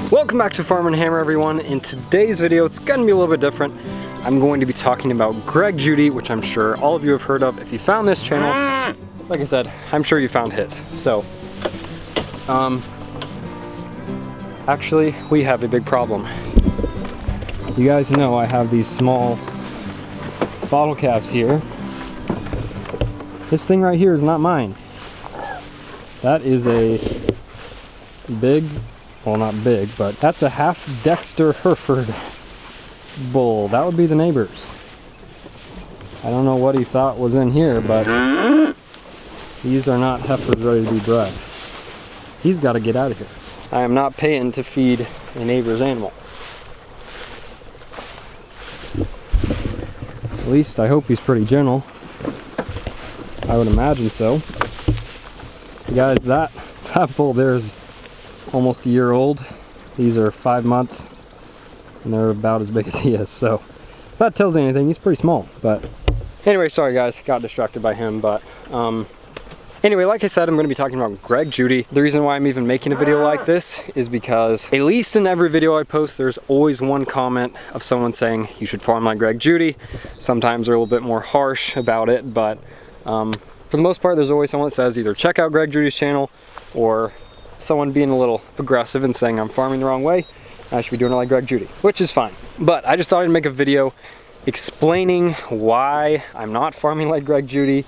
Welcome back to Farm and Hammer, everyone. In today's video, it's going to be a little bit different. I'm going to be talking about Greg Judy, which I'm sure all of you have heard of. If you found this channel, like I said, I'm sure you found his. So, actually, we have a big problem. You guys know I have these small bottle caps here. This thing right here is not mine. That is a big, well, not big, but that's a half Dexter Hereford bull. That would be the neighbor's. I don't know what he thought was in here, but these are not heifers ready to be bred. He's got to get out of here. I am not paying to feed a neighbor's animal. At least I hope he's pretty gentle. I would imagine so. Guys, that bull there is almost a year old. These are 5 months and they're about as big as he is, so if that tells you anything, he's pretty small. But anyway, sorry guys, got distracted by him. But anyway, like I said, I'm going to be talking about Greg Judy. The reason why I'm even making a video like this is because at least in every video I post, there's always one comment of someone saying you should farm like Greg Judy. Sometimes they're a little bit more harsh about it, but for the most part, there's always someone that says either check out Greg Judy's channel, or someone being a little aggressive and saying I'm farming the wrong way, I should be doing it like Greg Judy, which is fine. But I just thought I'd make a video explaining why I'm not farming like Greg Judy,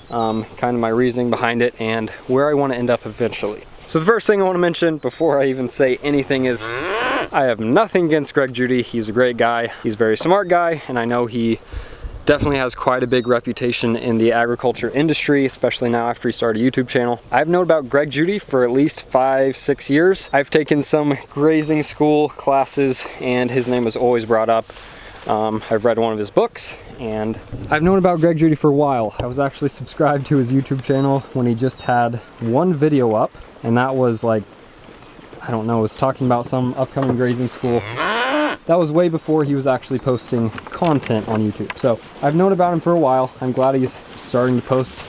kind of my reasoning behind it, and where I want to end up eventually. So the first thing I want to mention before I even say anything is I have nothing against Greg Judy. He's a great guy. He's a very smart guy, and I know he definitely has quite a big reputation in the agriculture industry, especially now after he started a YouTube channel. I've known about Greg Judy for at least 5-6 years. I've taken some grazing school classes and his name was always brought up. I've read one of his books, and I've known about Greg Judy for a while. I was actually subscribed to his YouTube channel when he just had one video up, and that was like, I don't know, it was talking about some upcoming grazing school. That was way before he was actually posting content on YouTube. So I've known about him for a while. I'm glad he's starting to post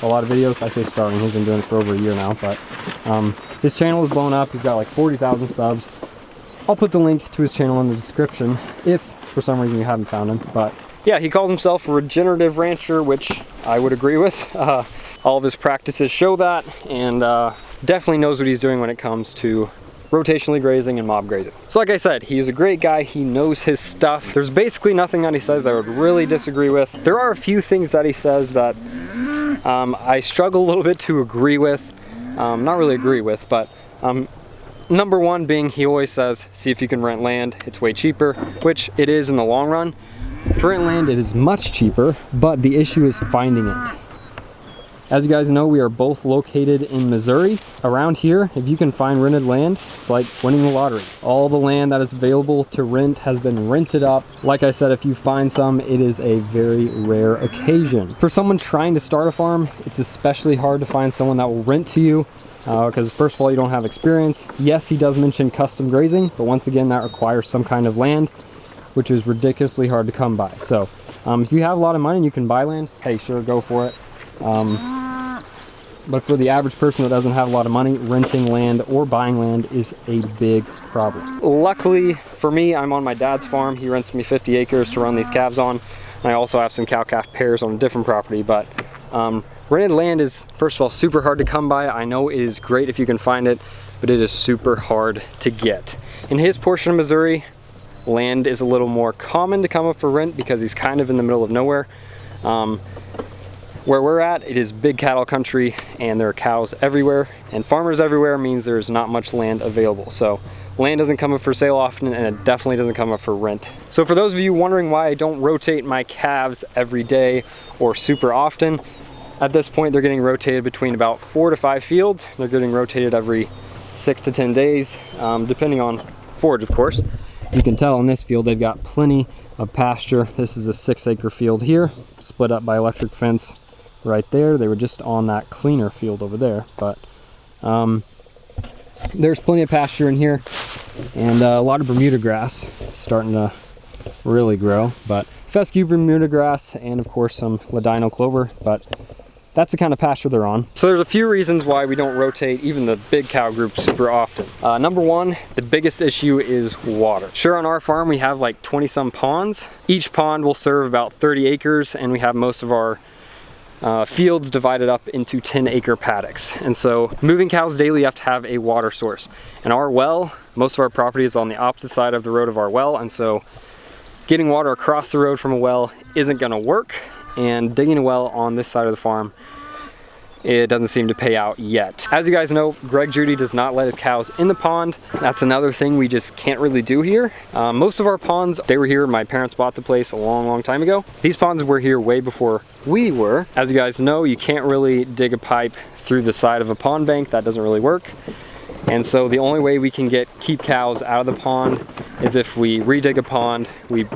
a lot of videos. I say starting, he's been doing it for over a year now, but his channel is blown up. He's got like 40,000 subs. I'll put the link to his channel in the description if for some reason you haven't found him. But yeah, he calls himself a regenerative rancher, which I would agree with. All of his practices show that, and definitely knows what he's doing when it comes to rotationally grazing and mob grazing. So like I said, he's a great guy. He knows his stuff. There's basically nothing that he says I would really disagree with. There are a few things that he says that I struggle a little bit to agree with. Not really agree with, but number one being he always says, see if you can rent land. It's way cheaper, which it is in the long run. To rent land, it is much cheaper, but the issue is finding it. As you guys know, we are both located in Missouri. Around here, if you can find rented land, it's like winning the lottery. All the land that is available to rent has been rented up. Like I said, if you find some, it is a very rare occasion. For someone trying to start a farm, it's especially hard to find someone that will rent to you because first of all, you don't have experience. Yes, he does mention custom grazing, but once again, that requires some kind of land, which is ridiculously hard to come by. So if you have a lot of money and you can buy land, hey, sure, go for it. But for the average person that doesn't have a lot of money, renting land or buying land is a big problem. Luckily for me, I'm on my dad's farm. He rents me 50 acres to run these calves on. And I also have some cow-calf pairs on a different property, but rented land is, first of all, super hard to come by. I know it is great if you can find it, but it is super hard to get. In his portion of Missouri, land is a little more common to come up for rent because he's kind of in the middle of nowhere. Where we're at, it is big cattle country and there are cows everywhere, and farmers everywhere means there's not much land available. So land doesn't come up for sale often, and it definitely doesn't come up for rent. So for those of you wondering why I don't rotate my calves every day or super often, at this point they're getting rotated between about 4 to 5 fields. They're getting rotated every 6 to 10 days, depending on forage, of course. You can tell in this field they've got plenty of pasture. This is a 6-acre field here, split up by electric fence right there. They were just on that cleaner field over there, but there's plenty of pasture in here, and a lot of Bermuda grass starting to really grow, but fescue Bermuda grass and of course some ladino clover, but that's the kind of pasture they're on. So there's a few reasons why we don't rotate even the big cow group super often. Number one, the biggest issue is water. Sure, on our farm we have like 20 some ponds. Each pond will serve about 30 acres, and we have most of our fields divided up into 10-acre paddocks. And so moving cows daily, you have to have a water source. And our well, most of our property is on the opposite side of the road of our well, and so getting water across the road from a well isn't gonna work, and digging a well on this side of the farm, it doesn't seem to pay out yet. As you guys know, Greg Judy does not let his cows in the pond. That's another thing we just can't really do here. Most of our ponds, they were here, my parents bought the place a long time ago. These ponds were here way before we were. As you guys know, you can't really dig a pipe through the side of a pond bank. That doesn't really work. And so the only way we can keep cows out of the pond is if we redig a pond, we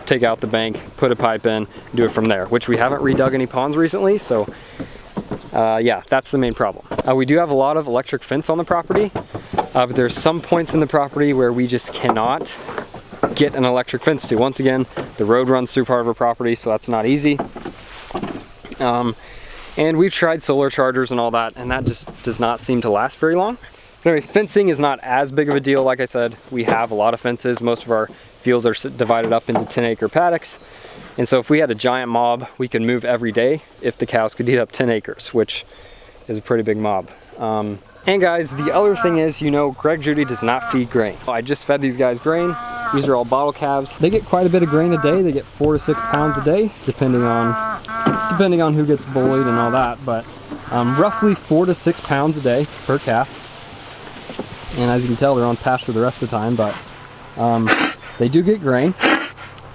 take out the bank, put a pipe in, do it from there, which we haven't redug any ponds recently, so yeah, that's the main problem. We do have a lot of electric fence on the property, but there's some points in the property where we just cannot get an electric fence to. Once again, the road runs through part of our property, so that's not easy. And we've tried solar chargers and all that, and that just does not seem to last very long. But anyway, fencing is not as big of a deal. Like I said, we have a lot of fences. Most of our fields are divided up into 10-acre paddocks. And so if we had a giant mob, we could move every day if the cows could eat up 10 acres, which is a pretty big mob. And guys, the other thing is, you know, Greg Judy does not feed grain. I just fed these guys grain. These are all bottle calves. They get quite a bit of grain a day. They get 4 to 6 pounds a day, depending on who gets bullied and all that. But roughly 4 to 6 pounds a day per calf. And as you can tell, they're on pasture the rest of the time, but they do get grain.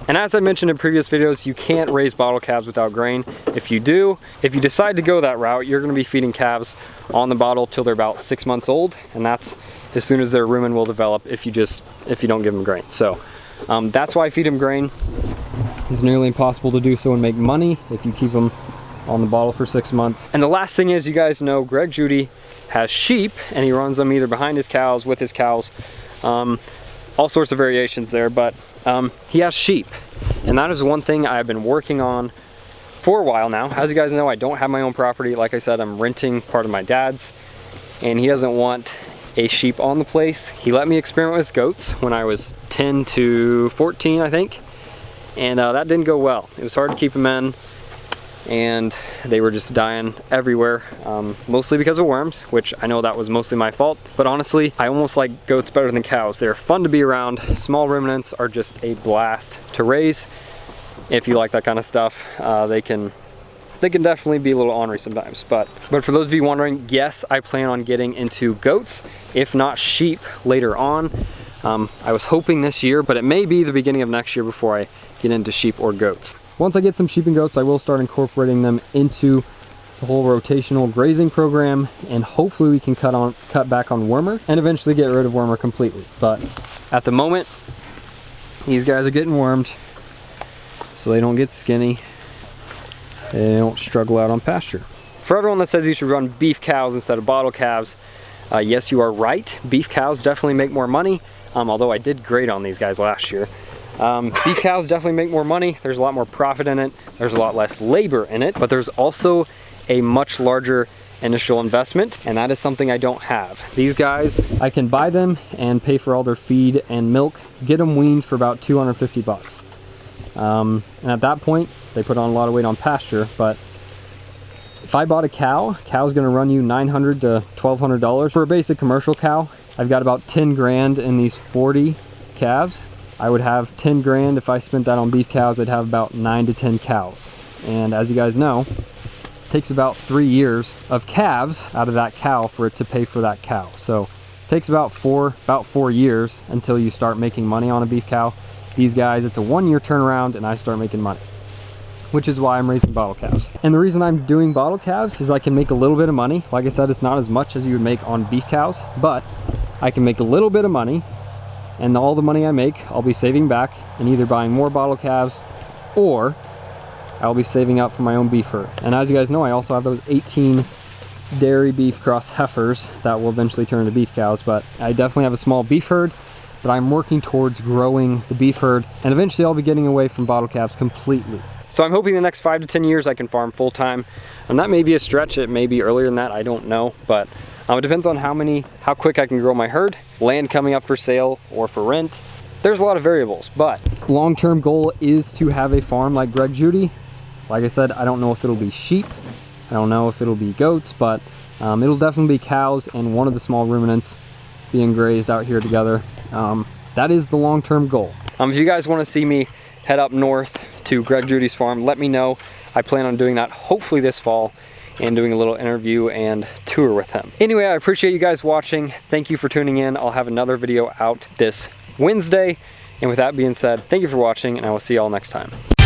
And as I mentioned in previous videos, you can't raise bottle calves without grain. If you decide to go that route, you're gonna be feeding calves on the bottle till they're about 6 months old, and that's as soon as their rumen will develop if you don't give them grain. So that's why I feed them grain. It's nearly impossible to do so and make money if you keep them on the bottle for 6 months. And the last thing is, you guys know Greg Judy has sheep, and he runs them either behind his cows, with his cows, all sorts of variations there, but he has sheep, and that is one thing I've been working on for a while now. As you guys know, I don't have my own property. Like I said, I'm renting part of my dad's, and he doesn't want a sheep on the place. He let me experiment with goats when I was 10 to 14, I think, and that didn't go well. It was hard to keep them in. and they were just dying everywhere, mostly because of worms, which I know that was mostly my fault. But honestly, I almost like goats better than cows. They're fun to be around. Small ruminants are just a blast to raise. If you like that kind of stuff, they can definitely be a little ornery sometimes. But for those of you wondering, yes, I plan on getting into goats, if not sheep, later on. I was hoping this year, but it may be the beginning of next year before I get into sheep or goats. Once I get some sheep and goats, I will start incorporating them into the whole rotational grazing program, and hopefully we can cut back on wormer and eventually get rid of wormer completely. But at the moment, these guys are getting wormed so they don't get skinny. They don't struggle out on pasture. For everyone that says you should run beef cows instead of bottle calves, yes, you are right. Beef cows definitely make more money, although I did great on these guys last year. Beef cows definitely make more money. There's a lot more profit in it. There's a lot less labor in it, but there's also a much larger initial investment, and that is something I don't have. These guys, I can buy them and pay for all their feed and milk, get them weaned for about 250 bucks. And at that point, they put on a lot of weight on pasture, but if I bought a cow's gonna run you $900 to $1,200 for a basic commercial cow. I've got about 10 grand in these 40 calves. I would have 10 grand if I spent that on beef cows. I'd have about 9 to 10 cows. And as you guys know, it takes about 3 years of calves out of that cow for it to pay for that cow. So it takes about four years until you start making money on a beef cow. These guys, it's a 1-year turnaround and I start making money, which is why I'm raising bottle calves. And the reason I'm doing bottle calves is I can make a little bit of money. Like I said, it's not as much as you would make on beef cows, but I can make a little bit of money, and all the money I make, I'll be saving back and either buying more bottle calves or I'll be saving up for my own beef herd. And as you guys know, I also have those 18 dairy beef cross heifers that will eventually turn into beef cows, but I definitely have a small beef herd, but I'm working towards growing the beef herd, and eventually I'll be getting away from bottle calves completely. So I'm hoping the next 5 to 10 years I can farm full time, and that may be a stretch. It may be earlier than that, I don't know, but it depends on how quick I can grow my herd, land coming up for sale or for rent. There's a lot of variables, but long-term goal is to have a farm like Greg Judy. Like I said, I don't know if it'll be sheep, I don't know if it'll be goats, but it'll definitely be cows and one of the small ruminants being grazed out here together. That is the long-term goal. If you guys want to see me head up north to Greg Judy's farm, let me know. I plan on doing that hopefully this fall and doing a little interview and tour with him. Anyway, I appreciate you guys watching. Thank you for tuning in. I'll have another video out this Wednesday. And with that being said, thank you for watching, and I will see y'all next time.